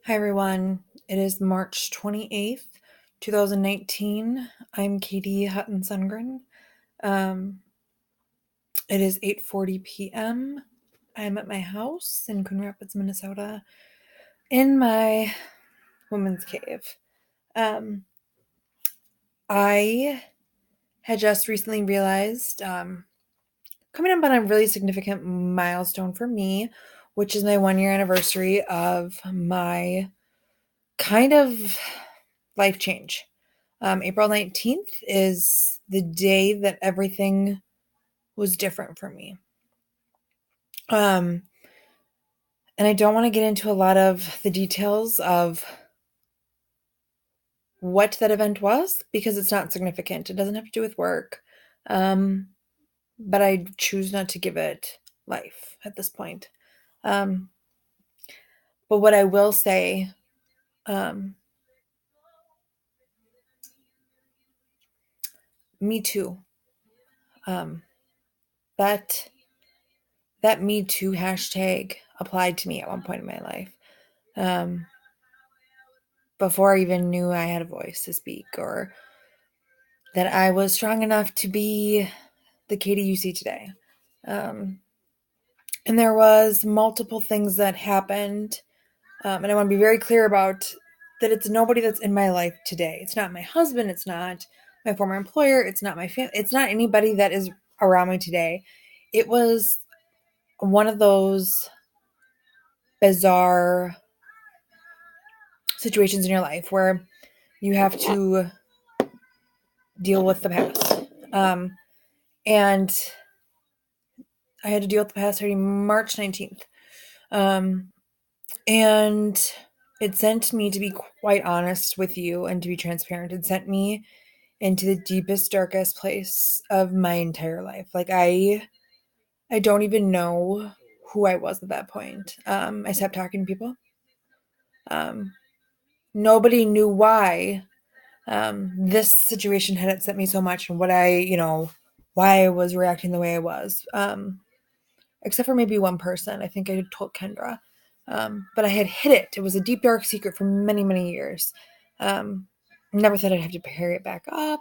Hi everyone. It is March 28th, 2019. I'm Katie Hutton Sundgren. Um, it is 8:40 p.m. I'm at my house in Coon Rapids, Minnesota, in my woman's cave. I had just recently realized coming up on a really significant milestone for me, which is my 1 year anniversary of my kind of life change. April 19th is the day that everything was different for me. And I don't want to get into a lot of the details of what that event was because it's not significant. It doesn't have to do with work. But I choose not to give it life at this point. But what I will say, me too. Um, that that Me Too hashtag applied to me at one point in my life. Before I even knew I had a voice to speak or that I was strong enough to be the Katie you see today. And there was multiple things that happened. And I want to be very clear about that it's nobody that's in my life today. It's not my husband. It's not my former employer. It's not my family. It's not anybody that is around me today. It was one of those bizarre situations in your life where you have to deal with the past. And I had to deal with the past starting March 19th. And it sent me, to be quite honest with you and to be transparent, it sent me into the deepest, darkest place of my entire life. Like I don't even know who I was at that point. I stopped talking to people. Nobody knew why this situation had upset me so much and why I was reacting the way I was. Except for maybe one person. I think I told Kendra. But I had hid it. It was a deep, dark secret for many, many years. Never thought I'd have to carry it back up.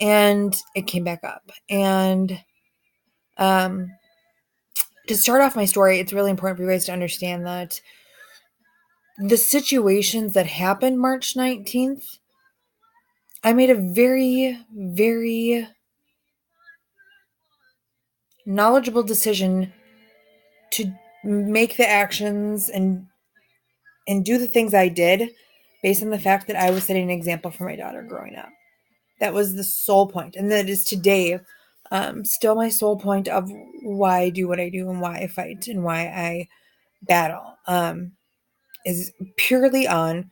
And it came back up. And to start off my story, it's really important for you guys to understand that the situations that happened March 19th, I made a very, very knowledgeable decision to make the actions and do the things I did based on the fact that I was setting an example for my daughter growing up. That was the sole point. And that is today still my sole point of why I do what I do and why I fight and why I battle is purely on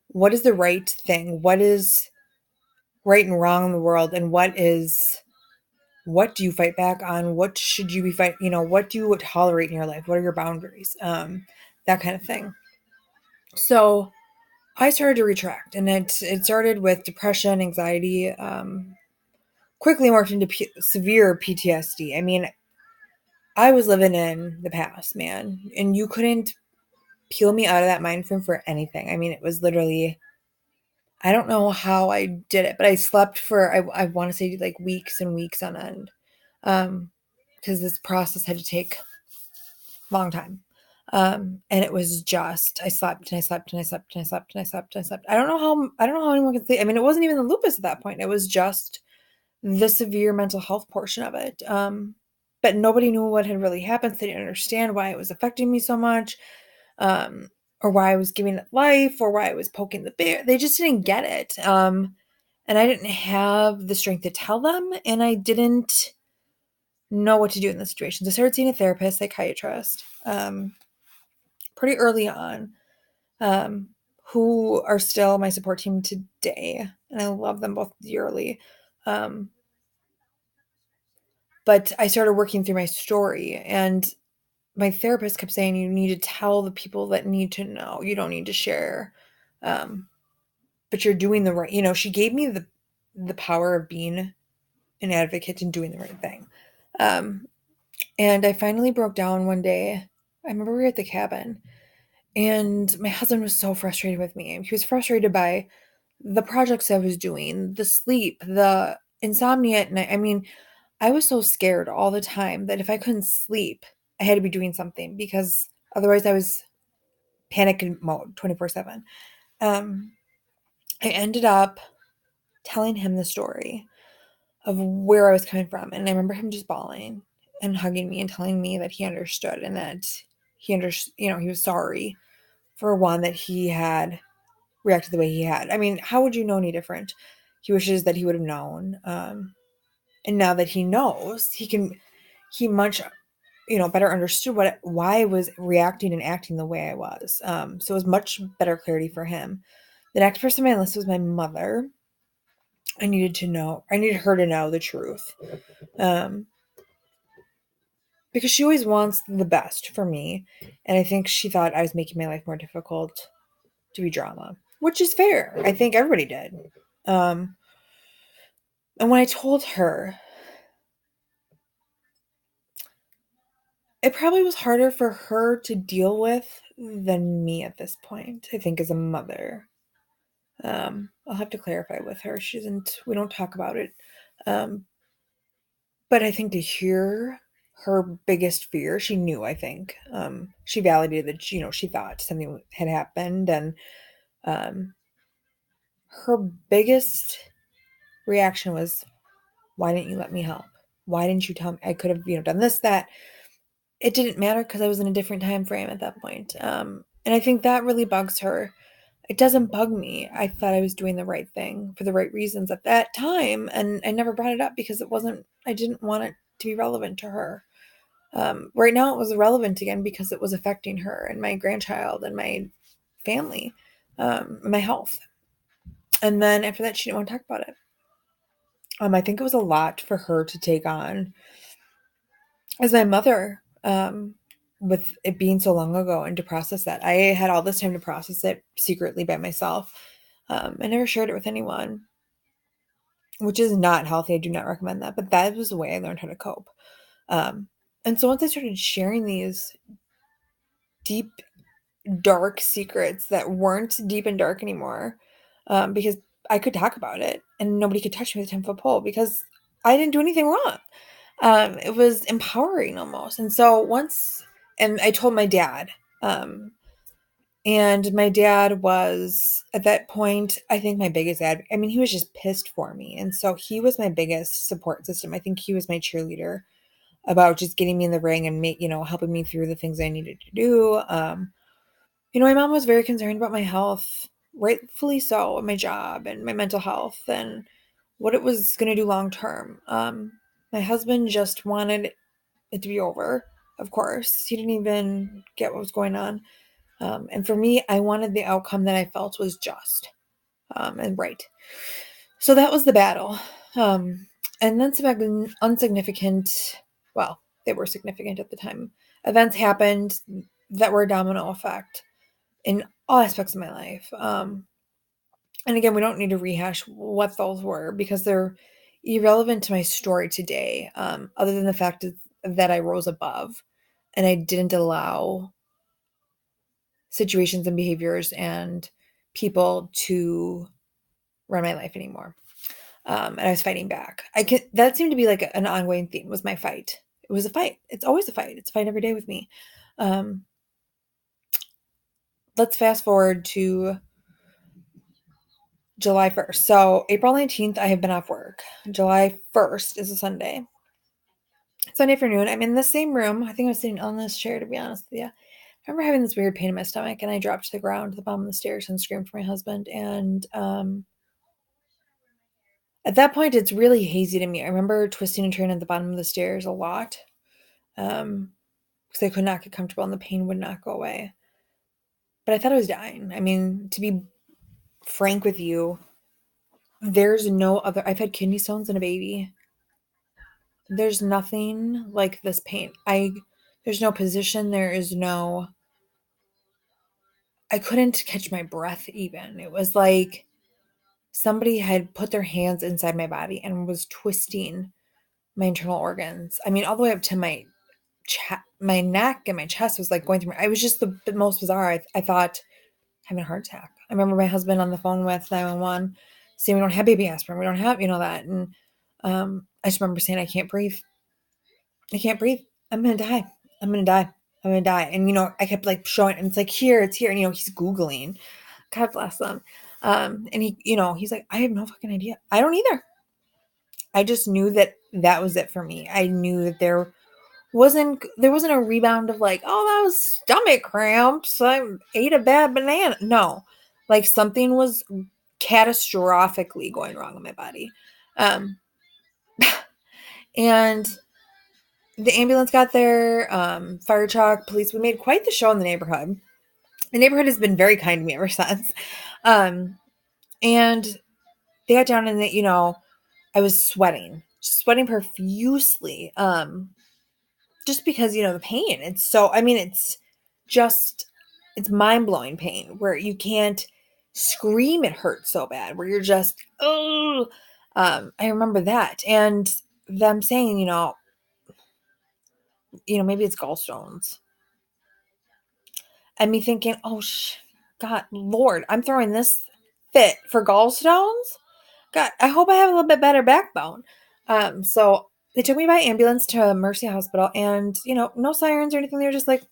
what is the right thing, what is right and wrong in the world, and what do you fight back on? What should you be fighting? What do you tolerate in your life? What are your boundaries? That kind of thing. So I started to retract, and it started with depression, anxiety, quickly morphed into severe PTSD. I mean, I was living in the past, man, and you couldn't peel me out of that mind frame for anything. I mean, it was literally, I don't know how I did it, but I slept for, I want to say like weeks and weeks on end, because this process had to take a long time. And it was just, I slept and I slept and I slept and I slept and I slept and I slept. I don't know how anyone can sleep. I mean, it wasn't even the lupus at that point. It was just the severe mental health portion of it. But nobody knew what had really happened. So they didn't understand why it was affecting me so much, or why I was giving it life, or why I was poking the bear. They just didn't get it. And I didn't have the strength to tell them, and I didn't know what to do in the situation. So I started seeing a therapist, psychiatrist, pretty early on, who are still my support team today, and I love them both dearly. But I started working through my story, and my therapist kept saying, you need to tell the people that need to know. You don't need to share. But you're doing the right, she gave me the power of being an advocate and doing the right thing. And I finally broke down one day. I remember we were at the cabin, And my husband was so frustrated with me. He was frustrated by the projects I was doing, the sleep, the insomnia at night. I mean, I was so scared all the time that if I couldn't sleep, I had to be doing something because otherwise I was panic mode 24/7. Um, I ended up telling him the story of where I was coming from. And I remember him just bawling and hugging me and telling me that he understood and that he was sorry for one, that he had reacted the way he had. I mean, how would you know any different? He wishes that he would have known. And now that he knows, he much, better understood why I was reacting and acting the way I was. So it was much better clarity for him. The next person on my list was my mother. I needed her to know the truth. Because she always wants the best for me. And I think she thought I was making my life more difficult to be drama, which is fair. I think everybody did. And when I told her, it probably was harder for her to deal with than me at this point, I think, as a mother. I'll have to clarify with her. We don't talk about it. But I think to hear her biggest fear, she knew, I think. She validated that, she thought something had happened. And her biggest reaction was, why didn't you let me help? Why didn't you tell me? I could have, done this, that. It didn't matter because I was in a different time frame at that point. And I think that really bugs her. It doesn't bug me. I thought I was doing the right thing for the right reasons at that time, and I never brought it up because I didn't want it to be relevant to her. Right now it was relevant again because it was affecting her and my grandchild and my family, my health. And then after that, she didn't want to talk about it. I think it was a lot for her to take on as my mother, with it being so long ago, and to process that. I had all this time to process it secretly by myself. I never shared it with anyone, which is not healthy. I do not recommend that, but that was the way I learned how to cope. And so once I started sharing these deep, dark secrets that weren't deep and dark anymore, because I could talk about it and nobody could touch me with a 10-foot pole because I didn't do anything wrong. It was empowering almost. And so and I told my dad, and my dad was at that point, I think my biggest advocate. I mean, he was just pissed for me. And so he was my biggest support system. I think he was my cheerleader about just getting me in the ring and helping me through the things I needed to do. My mom was very concerned about my health, rightfully so, my job and my mental health and what it was going to do long term. My husband just wanted it to be over, of course. He didn't even get what was going on. And for me, I wanted the outcome that I felt was just, and right. So that was the battle. And then some well, they were significant at the time, events happened that were a domino effect in all aspects of my life. And again, we don't need to rehash what those were because they're irrelevant to my story today, other than the fact that I rose above and I didn't allow situations and behaviors and people to run my life anymore. And I was fighting back. That seemed to be like an ongoing theme, was my fight. It was a fight. It's always a fight. It's a fight every day with me. Let's fast forward to July 1st. So April 19th, I have been off work. July 1st is a Sunday. Sunday afternoon, I'm in the same room. I think I was sitting on this chair, to be honest with you. I remember having this weird pain in my stomach, and I dropped to the ground at the bottom of the stairs and screamed for my husband. And at that point, it's really hazy to me. I remember twisting and turning at the bottom of the stairs a lot, because I could not get comfortable and the pain would not go away. But I thought I was dying. I mean, to be frank with you, there's no other. I've had kidney stones and a baby. There's nothing like this pain. There's no position. I couldn't catch my breath even. It was like somebody had put their hands inside my body and was twisting my internal organs. I mean, all the way up to my my neck and my chest was like going through. I was just the most bizarre. I thought having a heart attack. I remember my husband on the phone with 911 saying we don't have baby aspirin. We don't have, that. And I just remember saying, I can't breathe. I can't breathe. I'm going to die. I'm going to die. I'm going to die. And, I kept like showing, and it's like, here, it's here. And, he's Googling. God bless them. And he's like, I have no fucking idea. I don't either. I just knew that was it for me. I knew that there wasn't a rebound of like, oh, that was stomach cramps. I ate a bad banana. No, like something was catastrophically going wrong in my body. And the ambulance got there, fire truck, police. We made quite the show in the neighborhood. The neighborhood has been very kind to me ever since. And they got down and I was sweating profusely. Just because, the pain, it's mind-blowing pain where you can't scream. It hurts so bad where you're just, oh, I remember that. And them saying, maybe it's gallstones. And me thinking, oh, God, Lord, I'm throwing this fit for gallstones. God, I hope I have a little bit better backbone. So they took me by ambulance to Mercy Hospital and, no sirens or anything. They were just like,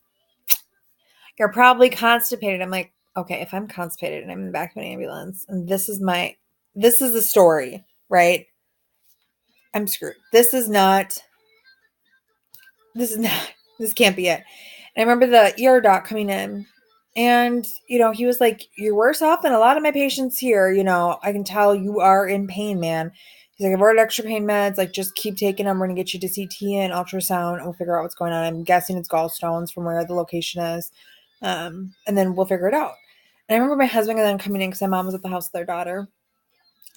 you're probably constipated. I'm like, okay, if I'm constipated and I'm in the back of an ambulance and this is the story, right? I'm screwed. This can't be it. And I remember the ER doc coming in and, he was like, you're worse off than a lot of my patients here. I can tell you are in pain, man. He's like, I've ordered extra pain meds. Like, just keep taking them. We're going to get you to CT and ultrasound and we'll figure out what's going on. I'm guessing it's gallstones from where the location is. And then we'll figure it out. And I remember my husband and then coming in because my mom was at the house with their daughter.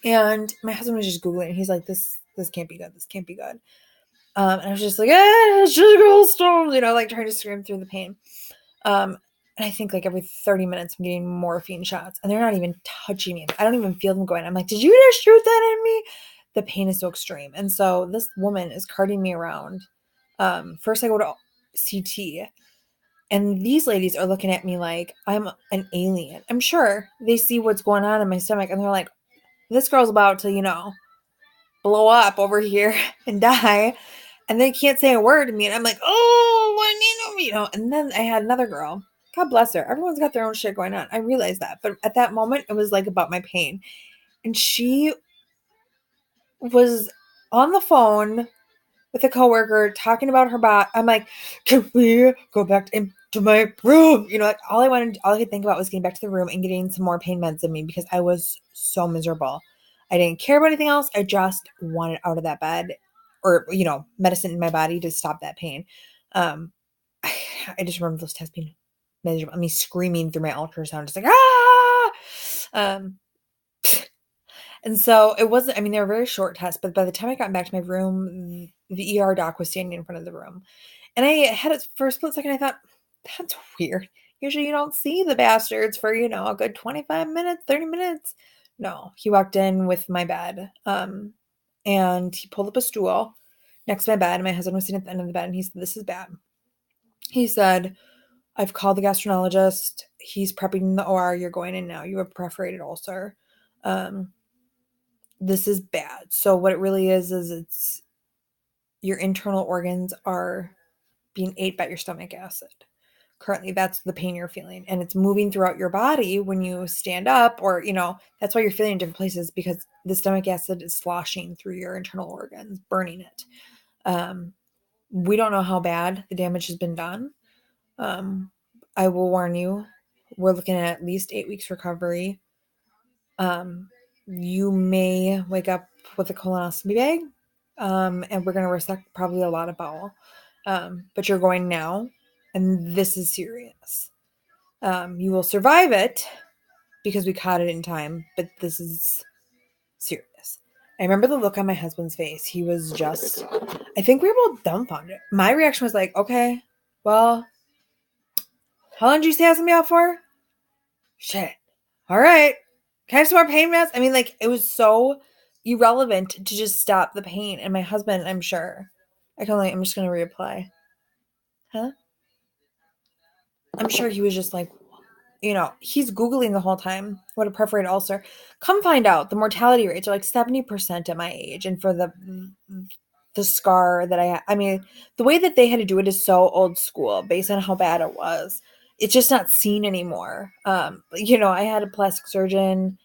And my husband was just Googling. And he's like, this can't be good. This can't be good. And I was just like, it's just gallstones, like trying to scream through the pain. And I think like every 30 minutes I'm getting morphine shots and they're not even touching me. I don't even feel them going. I'm like, did you just shoot that in me? The pain is so extreme. And so this woman is carting me around. First I go to CT and these ladies are looking at me like I'm an alien. I'm sure they see what's going on in my stomach and they're like, this girl's about to, blow up over here and die. And they can't say a word to me. And I'm like, oh, and then I had another girl. God bless her. Everyone's got their own shit going on. I realized that. But at that moment, it was like about my pain. And she was on the phone with a coworker talking about her bot. I'm like, can we go back into my room? Like all I could think about was getting back to the room and getting some more pain meds in me because I was so miserable. I didn't care about anything else. I just wanted out of that bed or, medicine in my body to stop that pain. I just remember those tests being miserable. Me screaming through my ultrasound, just like, ah! And so it wasn't, they were very short tests, but by the time I got back to my room, the ER doc was standing in front of the room. And I had it for a split second, I thought, that's weird. Usually you don't see the bastards for, a good 25 minutes, 30 minutes. No, he walked in with my bed. And he pulled up a stool next to my bed. And my husband was sitting at the end of the bed and he said, this is bad. He said, I've called the gastroenterologist. He's prepping the OR. You're going in now. You have a perforated ulcer. This is bad. So what it really is it's your internal organs are being ate by your stomach acid. Currently, that's the pain you're feeling. And it's moving throughout your body when you stand up or, that's why you're feeling in different places because the stomach acid is sloshing through your internal organs, burning it. We don't know how bad the damage has been done. I will warn you, we're looking at least 8 weeks recovery. You may wake up with a colonoscopy bag, and we're going to resect probably a lot of bowel. But you're going now, and this is serious. You will survive it because we caught it in time, but this is serious. I remember the look on my husband's face. He was just, I think we were both dumbfounded. My reaction was like, okay, well, how long did you say I was going to be out for? Shit. All right. Can I have some more pain meds? It was so irrelevant to just stop the pain. And my husband, I'm sure, I'm just going to reapply. Huh? I'm sure he was just like, he's Googling the whole time what a perforated ulcer. Come find out the mortality rates are like 70% at my age. And for the scar that I mean, the way that they had to do it is so old school based on how bad it was. It's just not seen anymore. I had a plastic surgeon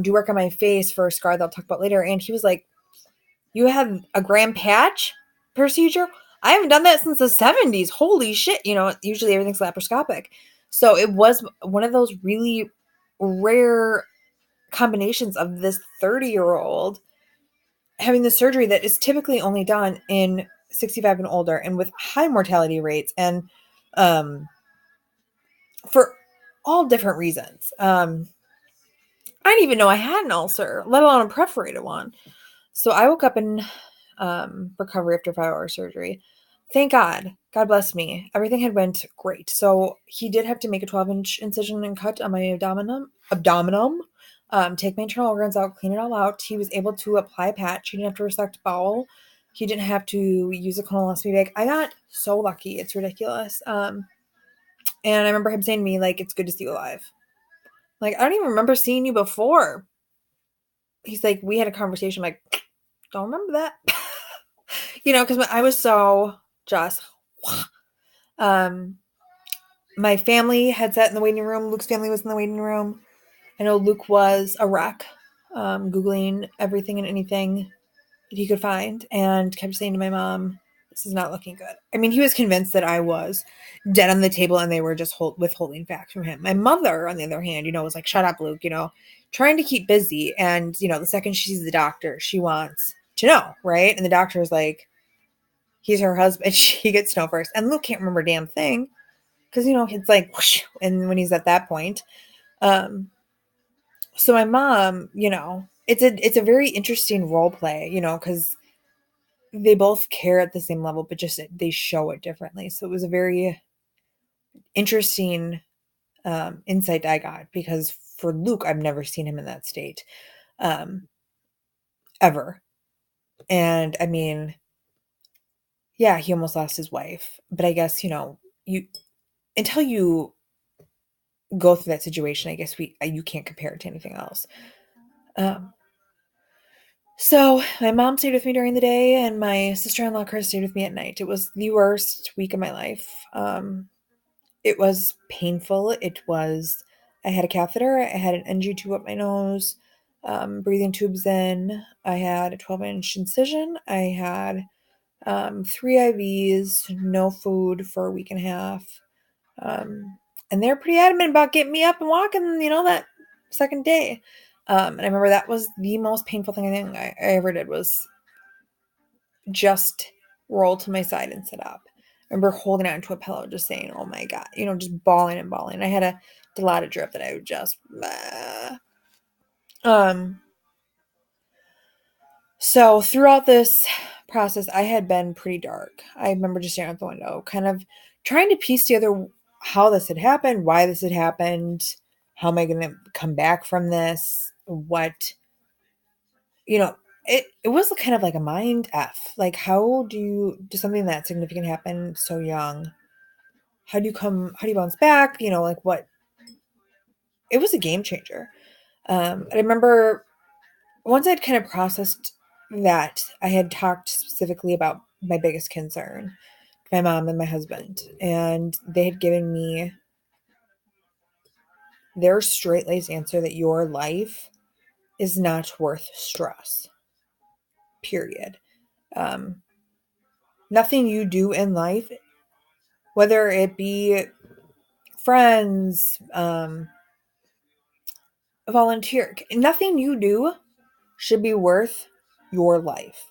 do work on my face for a scar that I'll talk about later. And he was like, you have a gram patch procedure? I haven't done that since the 70s. Holy shit. Usually everything's laparoscopic. So it was one of those really rare combinations of this 30-year-old having the surgery that is typically only done in 65 and older and with high mortality rates and for all different reasons. I didn't even know I had an ulcer, let alone a perforated one. So I woke up in recovery after 5-hour surgery. Thank God. God bless me. Everything had went great. So he did have to make a 12-inch incision and cut on my abdominum, take my internal organs out, clean it all out. He was able to apply a patch. He didn't have to resect bowel. He didn't have to use a colonoscopy bag. I got so lucky. It's ridiculous. And I remember him saying to me, like, it's good to see you alive. Like, I don't even remember seeing you before. He's like, we had a conversation. I'm like, don't remember that. Because I was so just, my family had sat in the waiting room. Luke's family was in the waiting room. I know Luke was a wreck, Googling everything and anything that he could find and kept saying to my mom, this is not looking good. I mean, he was convinced that I was dead on the table and they were just withholding facts from him. My mother, on the other hand, was like, shut up, Luke, trying to keep busy. And, the second she sees the doctor, she wants to know, right? And the doctor is like, he's her husband. She gets to know first. And Luke can't remember a damn thing because, it's like, whoosh, and when he's at that point. So my mom, it's a very interesting role play, because they both care at the same level, but just they show it differently. So it was a very interesting insight I got because for Luke, I've never seen him in that state ever. And I mean, yeah, he almost lost his wife, but I guess, you until you go through that situation, I guess you can't compare it to anything else. So my mom stayed with me during the day and my sister-in-law Chris stayed with me at night. It was the worst week of my life. It was painful. I had a catheter. I had an NG tube up my nose, breathing tubes in. I had a 12-inch incision. I had 3 IVs, no food for a week and a half. And they're pretty adamant about getting me up and walking, that second day. And I remember that was the most painful thing I think I ever did was just roll to my side and sit up. I remember holding on to a pillow, just saying, oh my God, just bawling and bawling. I had a Dilaudid drip that I would just, so throughout this process, I had been pretty dark. I remember just staring out the window, kind of trying to piece together how this had happened, why this had happened, how am I going to come back from this, what, it was kind of like a mind F. Like, how do something that significant happen so young? How do you bounce back? Like what? It was a game changer. I remember once I'd kind of processed that, I had talked specifically about my biggest concern, my mom and my husband, and they had given me their straight-laced answer that your life is not worth stress. Period. Nothing you do in life, whether it be friends, volunteer, nothing you do should be worth your life.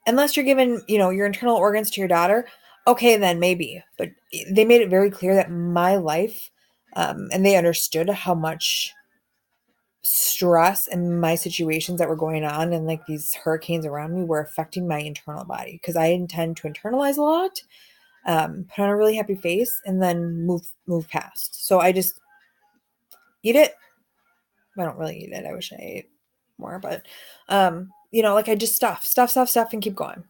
Unless you're giving, your internal organs to your daughter, okay, then maybe. But they made it very clear that my life, and they understood how much stress and my situations that were going on and like these hurricanes around me were affecting my internal body because I intend to internalize a lot, put on a really happy face, and then move past. So I just eat it. I don't really eat it. I wish I ate more, but like I just stuff and keep going.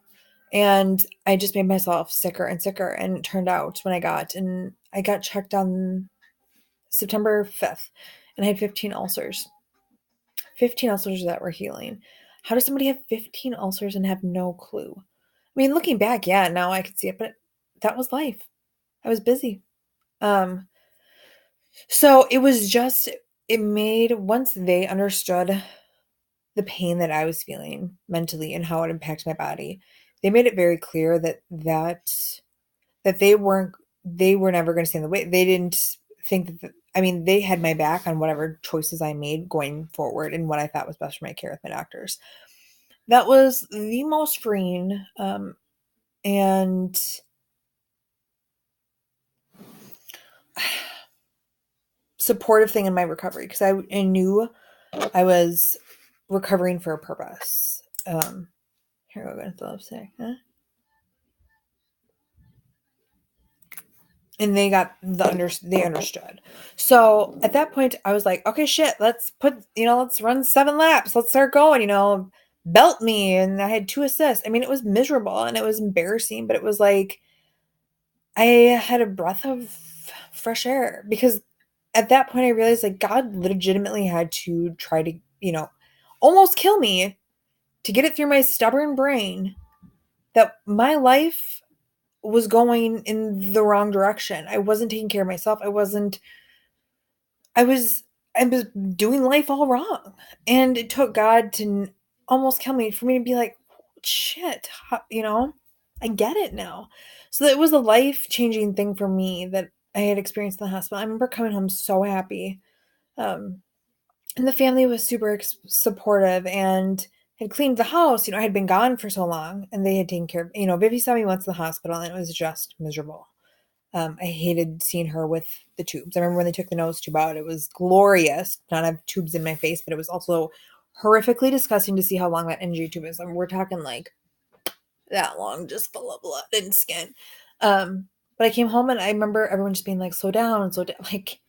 And I just made myself sicker and sicker. And it turned out when I got checked on September 5th and I had 15 ulcers. 15 ulcers that were healing. How does somebody have 15 ulcers and have no clue? I mean, looking back, yeah, now I can see it, but that was life. I was busy. So it was just, it made, once they understood the pain that I was feeling mentally and how it impacted my body, they made it very clear that they were never going to stand in the way. They didn't think that, I mean, they had my back on whatever choices I made going forward and what I thought was best for my care with my doctors. That was the most freeing and supportive thing in my recovery, because I knew I was recovering for a purpose. Here we're going to lipstick, huh? And they understood. So at that point, I was like, okay, shit, let's run 7 laps. Let's start going, belt me. And I had 2 assists. I mean, it was miserable and it was embarrassing, but it was like, I had a breath of fresh air, because at that point I realized like God legitimately had to try to, almost kill me to get it through my stubborn brain that my life was going in the wrong direction. I wasn't taking care of myself. I was doing life all wrong. And it took God to almost kill me for me to be like, shit, I get it now. So it was a life-changing thing for me that I had experienced in the hospital. I remember coming home so happy. And the family was super supportive and had cleaned the house. I had been gone for so long and they had taken care of, Vivi saw me once in the hospital and it was just miserable. I hated seeing her with the tubes. I remember when they took the nose tube out, it was glorious not to have tubes in my face, but it was also horrifically disgusting to see how long that NG tube is. I mean, we're talking like that long, just full of blood and skin. But I came home and I remember everyone just being like, slow down, like,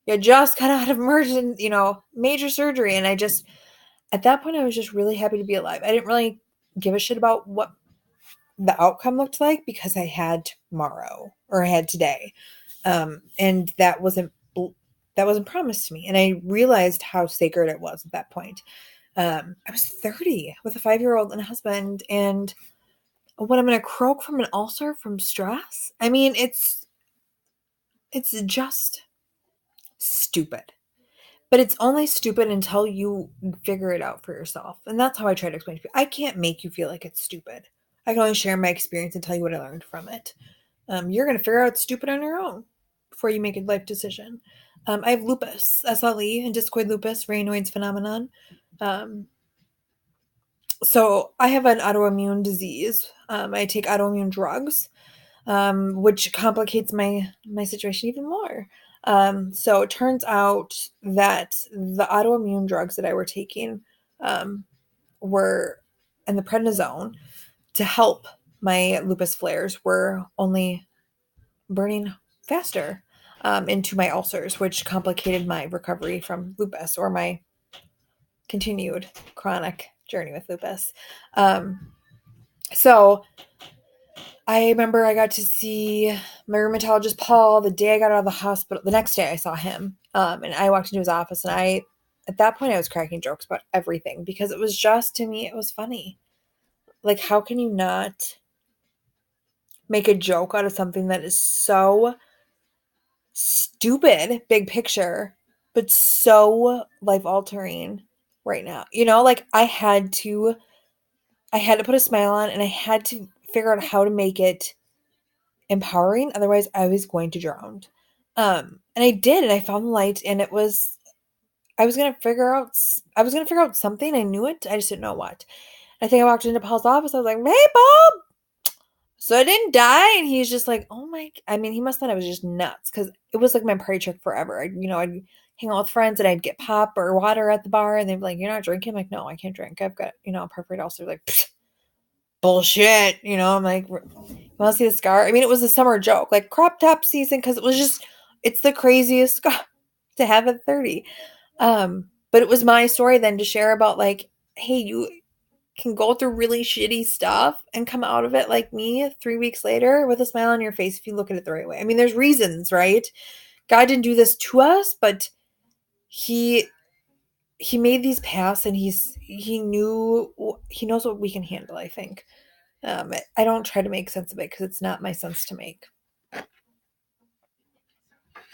you just got out of emergency, major surgery. And at that point, I was just really happy to be alive. I didn't really give a shit about what the outcome looked like because I had tomorrow or I had today. And that wasn't promised to me. And I realized how sacred it was at that point. I was 30 with a 5-year-old and a husband, and what, I'm going to croak from an ulcer from stress? I mean, it's just stupid. But it's only stupid until you figure it out for yourself. And that's how I try to explain to people. I can't make you feel like it's stupid. I can only share my experience and tell you what I learned from it. You're going to figure out it's stupid on your own before you make a life decision. I have lupus, SLE, and discoid lupus, Raynaud's phenomenon. So I have an autoimmune disease. I take autoimmune drugs, which complicates my situation even more. So it turns out that the autoimmune drugs that I were taking were, and the prednisone to help my lupus flares, were only burning faster into my ulcers, which complicated my recovery from lupus, or my continued chronic journey with lupus. So I remember I got to see my rheumatologist, Paul, the day I got out of the hospital. The next day I saw him, and I walked into his office, and at that point I was cracking jokes about everything, because it was just, to me, it was funny. Like, how can you not make a joke out of something that is so stupid, big picture, but so life-altering right now? Like, I had to put a smile on, and I had to figure out how to make it empowering. Otherwise, I was going to drown. And I did, and I found the light, and I was going to figure out something. I knew it. I just didn't know what. I think I walked into Paul's office. I was like, hey, Bob. So I didn't die. And he's just like, oh my, I mean, he must have thought I was just nuts, because it was like my party trick forever. I'd hang out with friends and I'd get pop or water at the bar, and they'd be like, you're not drinking? I'm like, no, I can't drink. I've got, a perforated ulcer. Like, bullshit. I'm like, you want to see the scar? I mean, it was a summer joke, like crop top season, because it's the craziest scar to have at 30. But it was my story then to share about, like, hey, can go through really shitty stuff and come out of it like me 3 weeks later with a smile on your face if you look at it the right way. I mean, there's reasons, right? God didn't do this to us, but he made these paths, and he knows what we can handle, I think. I don't try to make sense of it because it's not my sense to make.